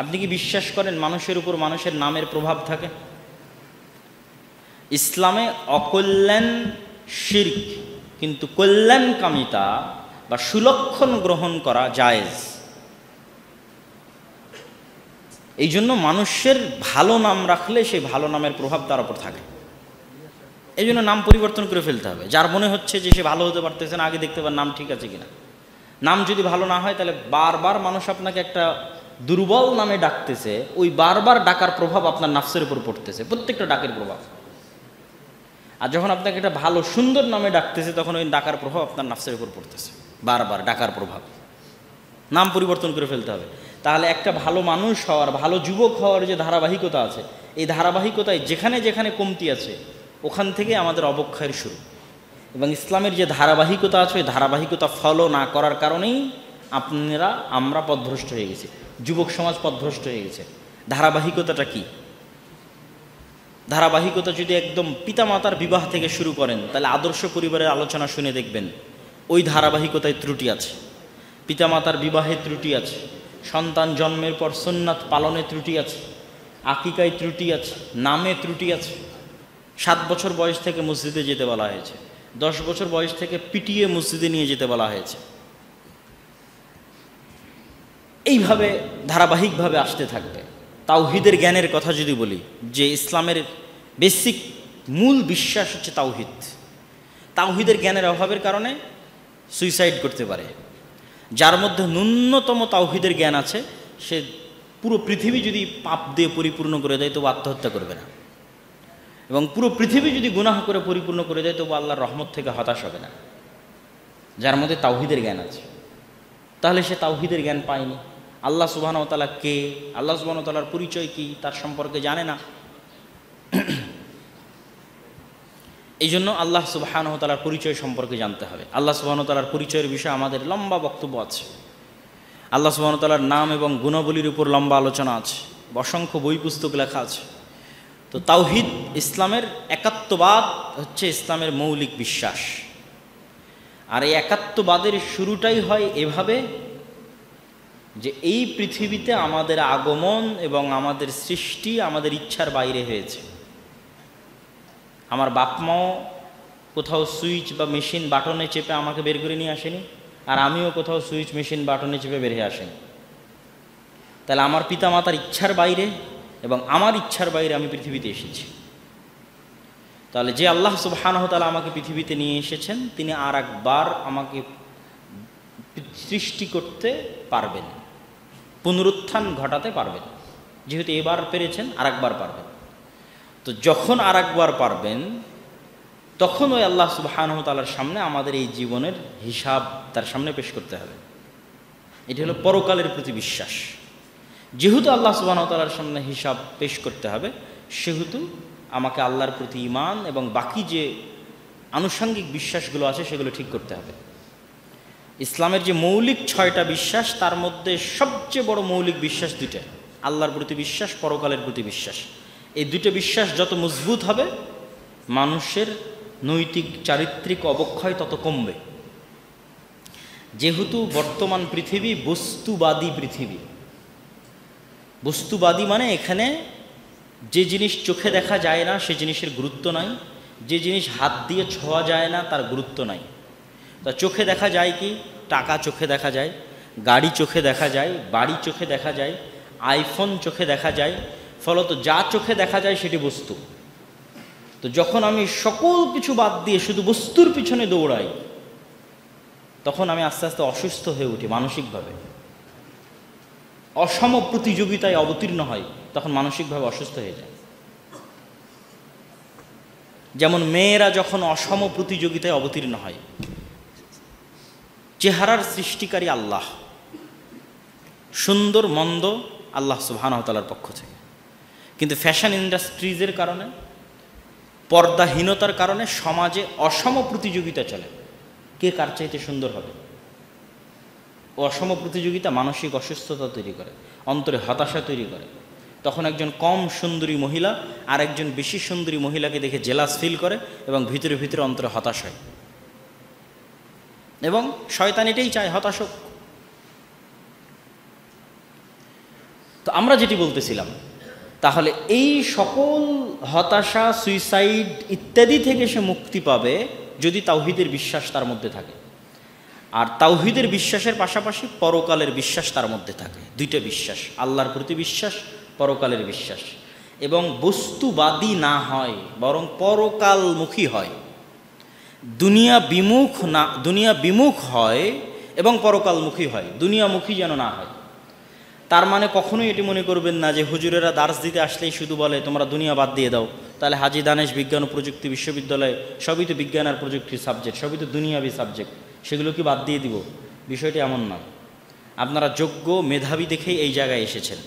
আপনি কি বিশ্বাস করেন মানুষের উপর মানুষের নামের প্রভাব থাকে? ইসলামে অকল্যাণ শিরক, কিন্তু কল্যাণকামিতা বা সুলক্ষণ গ্রহণ করা জায়েজ। এই জন্য মানুষের ভালো নাম রাখলে সেই ভালো নামের প্রভাব তার উপর থাকে। এই জন্য নাম পরিবর্তন করে ফেলতে হবে। যার মনে হচ্ছে যে সে ভালো হতে পারতেছে না, আগে দেখতে পারে নাম ঠিক আছে কিনা। নাম যদি ভালো না হয় তাহলে বারবার মানুষ আপনাকে একটা দুর্বল নামে ডাকতেছে, ওই বারবার ডাকার প্রভাব আপনার নাফসের উপর পড়তেছে, প্রত্যেকটা ডাকের প্রভাব। আর যখন আপনাকে একটা ভালো সুন্দর নামে ডাকতেছে, তখন ওই ডাকার প্রভাব আপনার নাফসের উপর পড়তেছে, বারবার ডাকার প্রভাব। নাম পরিবর্তন করে ফেলতে হবে। তাহলে একটা ভালো মানুষ হওয়ার, ভালো যুবক হওয়ার যে ধারাবাহিকতা আছে, এই ধারাবাহিকতায় যেখানে যেখানে কমতি আছে ওখান থেকে আমাদের অবক্ষয়ের শুরু। এবং ইসলামের যে ধারাবাহিকতা আছে, ওই ধারাবাহিকতা ফলো না করার কারণেই আমরা পথভ্রষ্ট হয়ে গেছি, যুবক সমাজ পথভ্রষ্ট হয়ে গেছে। ধারাবাহিকতাটা কি? ধারাবাহিকতা যদি একদম পিতামাতার বিবাহ থেকে শুরু করেন, তাহলে আদর্শ পরিবারের আলোচনা শুনে দেখবেন ওই ধারাবাহিকতায় ত্রুটি আছে। পিতামাতার বিবাহে ত্রুটি আছে, সন্তান জন্মের পর সুন্নাত পালনে ত্রুটি আছে, আকিকায় ত্রুটি আছে, নামে ত্রুটি আছে। 7 বছর বয়স থেকে মসজিদে যেতে বলা হয়েছে, 10 বছর বয়স থেকে পিটিয়ে মসজিদে নিয়ে যেতে বলা হয়েছে। এইভাবে ধারাবাহিকভাবে আসতে থাকবে। তাওহীদের জ্ঞানের কথা যদি বলি, যে ইসলামের বেসিক মূল বিশ্বাস হচ্ছে তাওহীদ। তাওহীদের জ্ঞানের অভাবের কারণে সুইসাইড করতে পারে। যার মধ্যে ন্যূনতম তাওহীদের জ্ঞান আছে, সে পুরো পৃথিবী যদি পাপ দিয়ে পরিপূর্ণ করে দেয় তবু আত্মহত্যা করবে না, এবং পুরো পৃথিবী যদি গুনাহ করে পরিপূর্ণ করে দেয় তবু আল্লাহর রহমত থেকে হতাশ হবে না, যার মধ্যে তাওহীদের জ্ঞান আছে। তাহলে সে তাওহীদের জ্ঞান পায়নি। আল্লাহ সুবহানাহু ওয়া তাআলা কে, আল্লাহ সুবহানাহু ওয়া তাআলার পরিচয় কি, তার সম্পর্কে জানে না। এই জন্য আল্লাহ সুবহানাহু ওয়া তাআলার পরিচয় সম্পর্কে জানতে হবে। আল্লাহ সুবহানাহু ওয়া তাআলার পরিচয়ের বিষয়ে আমাদের লম্বা বক্তব্য আছে। আল্লাহ সুবহানাহু ওয়া তাআলার নাম এবং গুণাবলীর উপর লম্বা আলোচনা আছে, অসংখ্য বই পুস্তক লেখা আছে। তো তাওহীদ, ইসলামের একাত্মবাদ হচ্ছে ইসলামের মৌলিক বিশ্বাস। আর এই একাত্মবাদের শুরুটাই হয় এভাবে যে এই পৃথিবীতে আমাদের আগমন এবং আমাদের সৃষ্টি আমাদের ইচ্ছার বাইরে হয়েছে। আমার বাপ মাও কোথাও সুইচ বা মেশিন বাটনে চেপে আমাকে বের করে নিয়ে আসেনি, আর আমিও কোথাও সুইচ মেশিন বাটনে চেপে বের হয়ে আসেনি। তাহলে আমার পিতামাতার ইচ্ছার বাইরে এবং আমার ইচ্ছার বাইরে আমি পৃথিবীতে এসেছি। তাহলে যে আল্লাহ সুবহানাহু ওয়া তাআলা আমাকে পৃথিবীতে নিয়ে এসেছেন, তিনি আর একবার আমাকে সৃষ্টি করতে পারবেন, পুনরুত্থান ঘটাতে পারবেন। যেহেতু এবার পেরেছেন, আর একবার পারবেন। তো যখন আর একবার পারবেন, তখন ওই আল্লাহ সুবহানাহু ওয়া তাআলার সামনে আমাদের এই জীবনের হিসাব তার সামনে পেশ করতে হবে। এটি হলো পরকালের প্রতি বিশ্বাস। যেহেতু আল্লাহ সুবহানাহু ওয়া তাআলার সামনে হিসাব পেশ করতে হবে, সেহেতু আমাকে আল্লাহর প্রতি ঈমান এবং বাকি যে আনুষঙ্গিক বিশ্বাসগুলো আছে সেগুলো ঠিক করতে হবে। ইসলামের যে মৌলিক 6টা বিশ্বাস, তার মধ্যে সবচেয়ে বড় মৌলিক বিশ্বাস 2টা, আল্লাহর প্রতি বিশ্বাস, পরকালের প্রতি বিশ্বাস। এই 2টা বিশ্বাস যত মজবুত হবে, মানুষের নৈতিক চারিত্রিক অবক্ষয় তত কমবে। যেহেতু বর্তমান পৃথিবী বস্তুবাদী পৃথিবী, বস্তুবাদী মানে এখানে যে জিনিস চোখে দেখা যায় না সে জিনিসের গুরুত্ব নাই, যে জিনিস হাত দিয়ে ছোঁয়া যায় না তার গুরুত্ব নাই। তা চোখে দেখা যায় কি? টাকা চোখে দেখা যায়, গাড়ি চোখে দেখা যায়, বাড়ি চোখে দেখা যায়, আইফোন চোখে দেখা যায়। ফলত যা চোখে দেখা যায় সেটি বস্তু। তো যখন আমি সকল কিছু বাদ দিয়ে শুধু বস্তুর পিছনে দৌড়াই, তখন আমি আস্তে আস্তে অসুস্থ হয়ে উঠি মানসিকভাবে। অসম প্রতিযোগিতায় অবতীর্ণ হয়, তখন মানসিকভাবে অসুস্থ হয়ে যায়। যেমন মেয়েরা যখন অসম প্রতিযোগিতায় অবতীর্ণ হয়, চেহারার সৃষ্টিকারী আল্লাহ, সুন্দর মন্দ আল্লাহ সুবহানাহু ওয়া তাআলার পক্ষ থেকে, কিন্তু ফ্যাশন ইন্ডাস্ট্রিজের কারণে, পর্দাহীনতার কারণে সমাজে অসম প্রতিযোগিতা চলে, কে কার চাইতে সুন্দর হবে। অসম প্রতিযোগিতা মানসিক অসুস্থতা তৈরি করে, অন্তরে হতাশা তৈরি করে। তখন একজন কম সুন্দরী মহিলা আর একজন বেশি সুন্দরী মহিলাকে দেখে জেলাস ফিল করে এবং ভিতরে ভিতরে অন্তরে হতাশ হয়, এবং শয়তান এটাই চায়, হতাশ হোক। তো আমরা যেটি বলতেছিলাম, তাহলে এই সকল হতাশা, সুইসাইড ইত্যাদি থেকে সে মুক্তি পাবে যদি তাওহীদের বিশ্বাস তার মধ্যে থাকে। আর তাওহীদের বিশ্বাসের পাশাপাশি পরকালের বিশ্বাস তার মধ্যে থাকে। দুইটা বিশ্বাস, আল্লাহর প্রতি বিশ্বাস, পরকালের বিশ্বাস, এবং বস্তুবাদী না হয় বরং পরকালমুখী হয়, দুনিয়া বিমুখ হয় এবং পরকালমুখী হয়, দুনিয়ামুখী যেন না হয়। তার মানে কখনোই এটি মনে করবেন না যে হুজুরেরা দার্স দিতে আসলেই শুধু বলে তোমরা দুনিয়া বাদ দিয়ে দাও, তাহলে হাজী দানেশ বিজ্ঞান ও প্রযুক্তি বিশ্ববিদ্যালয় সবই তো বিজ্ঞান আর প্রযুক্তির সাবজেক্ট, সবই তো দুনিয়াবী সাবজেক্ট, সেগুলো কি বাদ দিয়ে দিব? বিষয়টি এমন নয়। আপনারা যোগ্য মেধাবী দেখেই এই জায়গায় এসেছেন,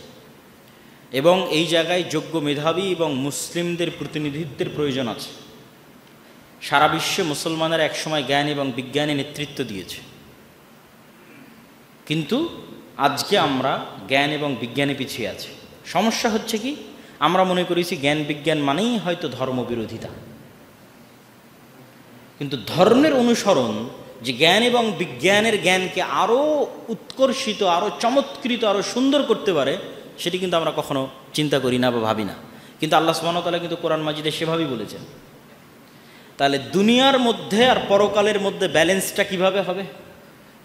এবং এই জায়গায় যোগ্য মেধাবী এবং মুসলিমদের প্রতিনিধিত্বের প্রয়োজন আছে। সারা বিশ্বে মুসলমানেরা একসময় জ্ঞান এবং বিজ্ঞানে নেতৃত্ব দিয়েছে, কিন্তু আজকে আমরা জ্ঞান এবং বিজ্ঞানে পিছিয়ে আছি। সমস্যা হচ্ছে কি, আমরা মনে করেছি জ্ঞান বিজ্ঞান মানেই হয়তো ধর্মবিরোধিতা, কিন্তু ধর্মের অনুসরণ যে জ্ঞান এবং বিজ্ঞানের জ্ঞানকে আরও উৎকর্ষিত, আরও চমৎকৃত, আরও সুন্দর করতে পারে, সেটি কিন্তু আমরা কখনো চিন্তা করি না বা ভাবি না। কিন্তু আল্লাহ সুবহানাহু ওয়া তাআলা কিন্তু কোরআন মাজিদে সেভাবেই বলেছেন। তাহলে দুনিয়ার মধ্যে আর পরকালের মধ্যে ব্যালেন্সটা কিভাবে হবে?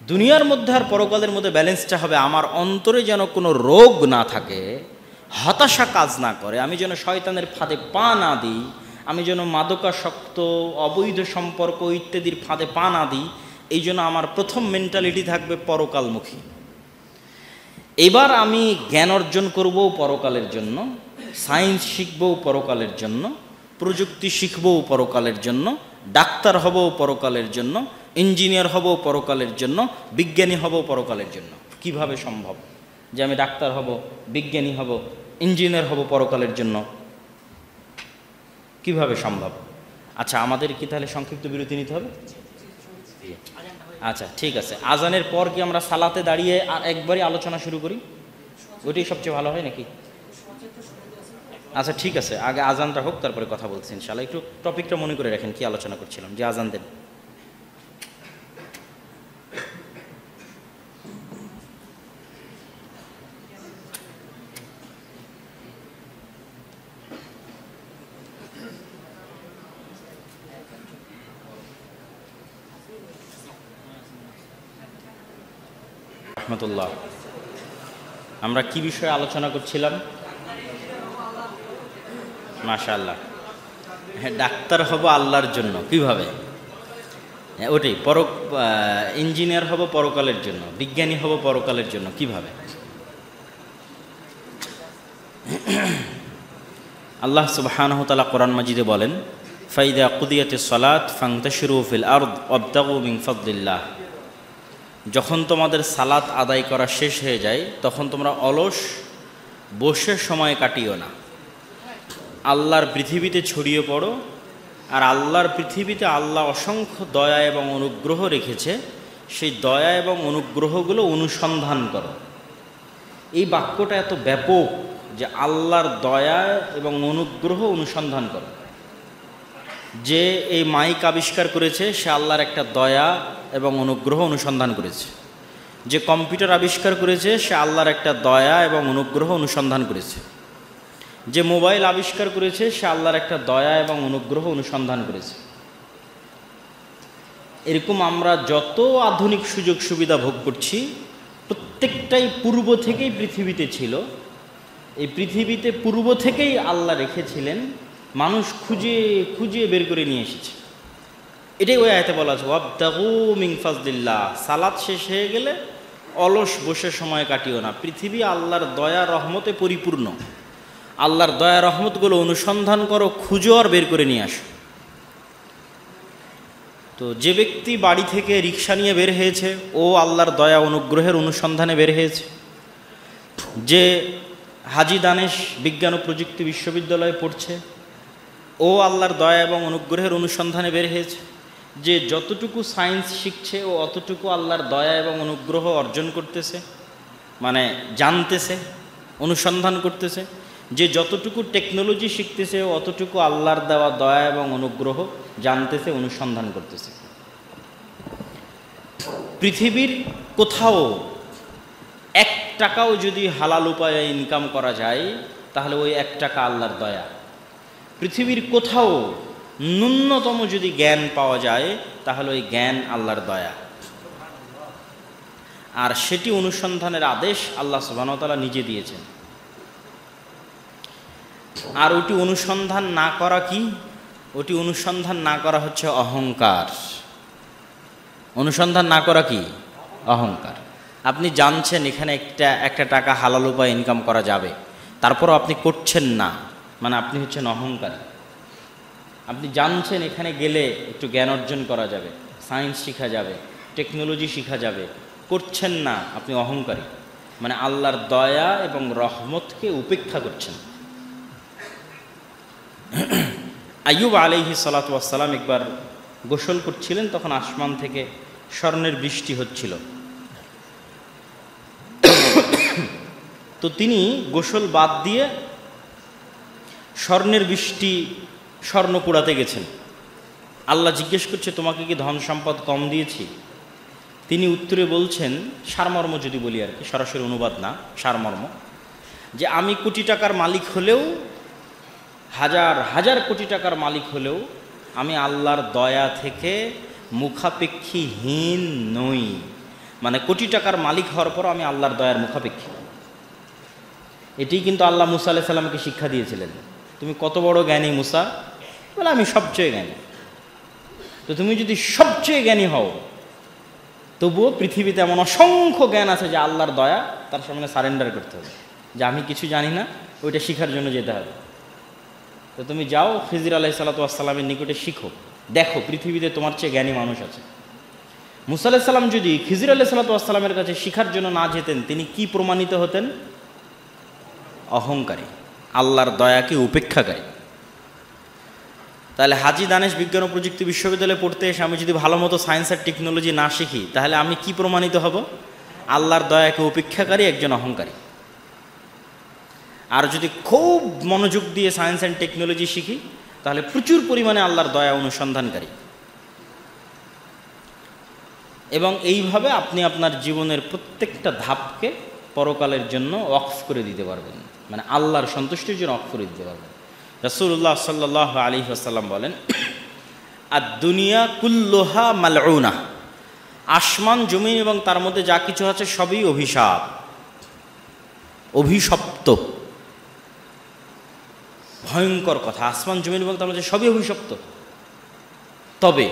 দুনিয়ার মধ্যে আর পরকালের মধ্যে ব্যালেন্সটা হবে আমার অন্তরে যেন কোনো রোগ না থাকে, হতাশা কাজ না করে, আমি যেন শয়তানের ফাঁদে পা না দিই, আমি যেন মাদকাসক্ত, অবৈধ সম্পর্ক ইত্যাদির ফাঁদে পা না দিই। এই জন্য আমার প্রথম মেন্টালিটি থাকবে পরকালমুখী। এবার আমি জ্ঞান অর্জন করব পরকালের জন্য, সায়েন্স শিখব পরকালের জন্য, প্রযুক্তি শিখব পরকালের জন্য, ডাক্তার হব পরকালের জন্য, ইঞ্জিনিয়ার হব পরকালের জন্য, বিজ্ঞানী হব পরকালের জন্য। কিভাবে সম্ভব যে আমি ডাক্তার হব, বিজ্ঞানী হব, ইঞ্জিনিয়ার হব পরকালের জন্য? কিভাবে সম্ভব? আচ্ছা, আমাদের কি তাহলে সংক্ষিপ্ত বিরতি নিতে হবে? আচ্ছা ঠিক আছে, আজানের পর কি আমরা সালাতে দাঁড়িয়ে একবারই আলোচনা শুরু করি? ওইটাই সবচেয়ে ভালো হয় নাকি? আচ্ছা ঠিক আছে, আগে আজানটা হোক, তারপরে কথা বলছি ইনশাআল্লাহ। একটু টপিকটা মনে করে রাখেন, কি আলোচনা করছিলাম, যে আজান দেন। রহমতুল্লাহ, আমরা কি বিষয়ে আলোচনা করছিলাম? মাশাআল্লাহ, হ্যাঁ, ডাক্তার হব আল্লাহর জন্য। কিভাবে? হ্যাঁ ওটাই, ইঞ্জিনিয়ার হব পরকালের জন্য, বিজ্ঞানী হব পরকালের জন্য। কিভাবে? আল্লাহ সুবহানাহু ওয়া তাআলা কোরআন মাজিদে বলেন, ফাইদা কুদিয়াতিস সালাত ফান্তাশিরু ফিল আরদ ওয়াবতাগু মিন ফাদলিল্লাহ। যখন তোমাদের সালাত আদায় করা শেষ হয়ে যায়, তখন তোমরা অলস বসে সময় কাটিও না, আল্লাহর পৃথিবীতে ছড়িয়ে পড়ো। আর আল্লাহর পৃথিবীতে আল্লাহ অসংখ্য দয়া এবং অনুগ্রহ রেখেছে, সেই দয়া এবং অনুগ্রহগুলো অনুসন্ধান করো। এই বাক্যটা এত ব্যাপক যে আল্লাহর দয়া এবং অনুগ্রহ অনুসন্ধান করো। যে এই মাইক আবিষ্কার করেছে সে আল্লাহর একটা দয়া এবং অনুগ্রহ অনুসন্ধান করেছে। যে কম্পিউটার আবিষ্কার করেছে সে আল্লাহর একটা দয়া এবং অনুগ্রহ অনুসন্ধান করেছে। যে মোবাইল আবিষ্কার করেছে সে আল্লাহর একটা দয়া এবং অনুগ্রহ অনুসন্ধান করেছে। এরকম আমরা যত আধুনিক সুযোগ সুবিধা ভোগ করছি, প্রত্যেকটাই পূর্ব থেকেই পৃথিবীতে ছিল। এই পৃথিবীতে পূর্ব থেকেই আল্লাহ রেখেছিলেন, মানুষ খুঁজে খুঁজে বের করে নিয়ে এসেছে। এটাই ওই আয়াতে বলা আছে, ওয়াবতাগু মিন ফাজলিল্লাহ। সালাত শেষ হয়ে গেলে অলস বসে সময় কাটিও না, পৃথিবী আল্লাহর দয়া রহমতে পরিপূর্ণ। আল্লাহর দয়া রহমতগুলো অনুসন্ধান করো, খুঁজো আর বের করে নিয়ে আসো। তো যে ব্যক্তি বাড়ি থেকে রিক্সা নিয়ে বের হয়েছে, ও আল্লাহর দয়া অনুগ্রহের অনুসন্ধানে বের হয়েছে। যে হাজী দানেশ বিজ্ঞান ও প্রযুক্তি বিশ্ববিদ্যালয়ে পড়ছে, ও আল্লাহর দয়া এবং অনুগ্রহের অনুসন্ধানে বের হয়েছে। যে যতটুকু সায়েন্স শিখছে, ও অতটুকু আল্লাহর দয়া এবং অনুগ্রহ অর্জন করতেছে, মানে জানতেছে, অনুসন্ধান করতেছে। যে যতটুকু টেকনোলজি শিখতেছে, ও অতটুকু আল্লাহর দেওয়া দয়া এবং অনুগ্রহ জানতেছে, অনুসন্ধান করতেছে। পৃথিবীর কোথাও টাকাও যদি হালাল উপায়ে ইনকাম করা যায় তাহলে ওই 1 টাকা আল্লাহর দয়া। পৃথিবীর কোথাও ন্যূনতম যদি জ্ঞান পাওয়া যায় তাহলে ওই জ্ঞান আল্লাহর দয়া, আর সেটি অনুসন্ধানের আদেশ আল্লাহ সুবহানাহু ওয়া তাআলা নিজে দিয়েছেন। আর ওটি অনুসন্ধান না করা কি? ওটি অনুসন্ধান না করা হচ্ছে অহংকার। অনুসন্ধান না করা কি? অহংকার। আপনি জানছেন এখানে একটা টাকা হালাল উপায়ে ইনকাম করা যাবে, তারপরও আপনি করছেন না, মানে আপনি হচ্ছেন অহংকারী। আপনি জানছেন এখানে গেলে একটু জ্ঞান অর্জন করা যাবে, সায়েন্স শেখা যাবে, টেকনোলজি শেখা যাবে, করছেন না, আপনি অহংকারী, মানে আল্লাহর দয়া এবং রহমতকে উপেক্ষা করছেন। আইয়ুব আলাইহিস সালাতু ওয়াস সালাম একবার গোসল করছিলেন, তখন আসমান থেকে স্বর্ণের বৃষ্টি হচ্ছিল। তো তিনি গোসল বাদ দিয়ে স্বর্ণের বৃষ্টি স্বর্ণ কুড়াতে গেছেন। আল্লাহ জিজ্ঞেস করছে, তোমাকে কি ধন সম্পদ কম দিয়েছি? তিনি উত্তরে বলছেন, সারমর্ম যদি বলি আর কি, সরাসরি অনুবাদ না, সারমর্ম, যে আমি কোটি টাকার মালিক হলেও, হাজার হাজার কোটি টাকার মালিক হলেও আমি আল্লাহর দয়া থেকে মুখাপেক্ষীহীন নই। মানে কোটি টাকার মালিক হওয়ার পর আমি আল্লাহর দয়ার মুখাপেক্ষী। এটি কিন্তু আল্লাহ মুসা আলাইহিস সালামকে শিক্ষা দিয়েছিলেন। তুমি কত বড় জ্ঞানী মুসা? বলে আমি সবচেয়ে জ্ঞানী। তো তুমি যদি সবচেয়ে জ্ঞানী হও, তবুও পৃথিবীতে এমন অসংখ্য জ্ঞান আছে যে আল্লাহর দয়া, তার সামনে সারেন্ডার করতে হবে, যে আমি কিছু জানি না, ওইটা শেখার জন্য যেতে হবে। তো তুমি যাও খিজির আলাইহিস সালাতু ওয়াস সালামের নিকটে শিখো, দেখো পৃথিবীতে তোমার চেয়ে জ্ঞানী মানুষ আছে। মুসা আলাইহিস সালাম যদি খিজির আলাইহিস সালাতু ওয়াস সালামের কাছে শিখার জন্য না যেতেন, তিনি কি প্রমাণিত হতেন? অহংকারী, আল্লাহর দয়াকে উপেক্ষাকারী। তাহলে হাজী দানেশ বিজ্ঞান ও প্রযুক্তি বিশ্ববিদ্যালয়ে পড়তে এসে আমি যদি ভালো মতো সায়েন্স আর টেকনোলজি না শিখি, তাহলে আমি কি প্রমাণিত হব? আল্লাহর দয়াকে উপেক্ষাকারী একজন অহংকারী। আর যদি খুব মনোযোগ দিয়ে সায়েন্স অ্যান্ড টেকনোলজি শিখি, তাহলে প্রচুর পরিমাণে আল্লাহর দয়া অনুসন্ধানকারী। এবং এইভাবে আপনি আপনার জীবনের প্রত্যেকটা ধাপকে পরকালের জন্য ওয়াকফ করে দিতে পারবেন, মানে আল্লাহর সন্তুষ্টির জন্য ওয়াকফ করে দিতে পারবেন। রাসূলুল্লাহ সাল্লাল্লাহু আলাইহি ওয়াসাল্লাম বলেন, আদ-দুনিয়া কুল্লুহা মালউনা, আসমান জমিন এবং তার মধ্যে যা কিছু আছে সবই অভিশাপ, অভিশপ্ত। ভয়ঙ্কর কথা, আসমান জমিন এবং তার মধ্যে সবই অভিশপ্ত। তবে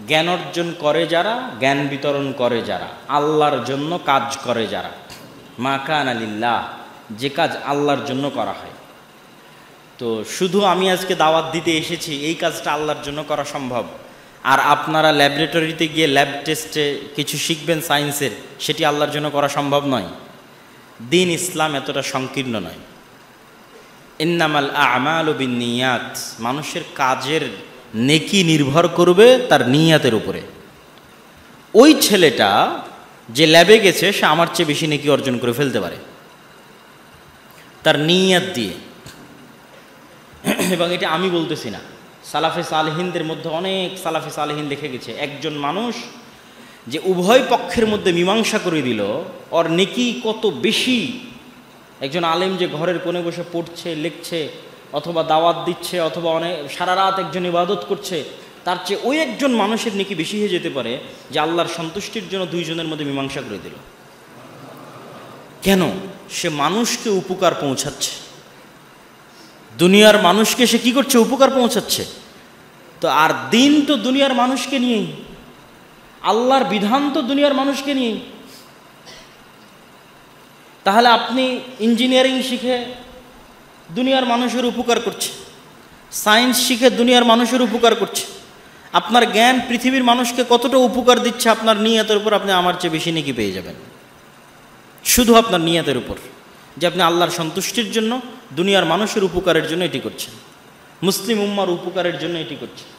জ্ঞান অর্জন করে যারা, জ্ঞান বিতরণ করে যারা, আল্লাহর জন্য কাজ করে যারা, মা কানা লিল্লাহ, যে কাজ আল্লাহর জন্য করা হয়। তো শুধু আমি আজকে দাওয়াত দিতে এসেছি, এই কাজটা আল্লাহর জন্য করা সম্ভব। আর আপনারা ল্যাবরেটরিতে গিয়ে ল্যাব টেস্টে কিছু শিখবেন সায়েন্সের, সেটি আল্লাহর জন্য করা সম্ভব নয়। দিন ইসলাম এতটা সংকীর্ণ নয়। ইন্নামাল আমালু বিন্নিয়াত, মানুষের কাজের নেকি নির্ভর করবে তার নিয়াতের উপরে। ওই ছেলেটা যে ল্যাবে গেছে, সে আমার চেয়ে বেশি নেকি অর্জন করে ফেলতে পারে তার নিয়াত দিয়ে। এবং এটা আমি বলতেছি না, সালাফে সালেহিনদের মধ্যে অনেক সালাফে সালেহিন লিখে গেছে, একজন মানুষ যে উভয় পক্ষের মধ্যে মীমাংসা করে দিল, ওর নেকি কত বেশি। একজন আলেম যে ঘরের কোণে বসে পড়ছে, লিখছে, অথবা দাওয়াত দিচ্ছে, অথবা অনেক সারা রাত একজন ইবাদত করছে, তার চেয়ে ওই একজন মানুষের নেকি বেশি হয়ে যেতে পারে যে আল্লাহর সন্তুষ্টির জন্য দুইজনের মধ্যে মীমাংসা করে দিল। কেন? সে মানুষকে উপকার পৌঁছাচ্ছে, দুনিয়ার মানুষকে সে কি করছে? উপকার পৌঁছাচ্ছে। তো আর দিন তো দুনিয়ার মানুষকে নিয়েই, আল্লাহর বিধান তো দুনিয়ার মানুষকে নিয়েই। তাহলে আপনি ইঞ্জিনিয়ারিং শিখে দুনিয়ার মানুষের উপকার করছে, সায়েন্স শিখে দুনিয়ার মানুষের উপকার করছে। আপনার জ্ঞান পৃথিবীর মানুষকে কতটা উপকার দিচ্ছে, আপনার নিয়তের উপর আপনি আমার চেয়ে বেশি নেকি পেয়ে যাবেন। শুধু আপনার নিয়তের উপর, যে আপনি আল্লাহর সন্তুষ্টির জন্য, দুনিয়ার মানুষের উপকারের জন্য এটি করছেন, মুসলিম উম্মার উপকারের জন্য এটি করছেন।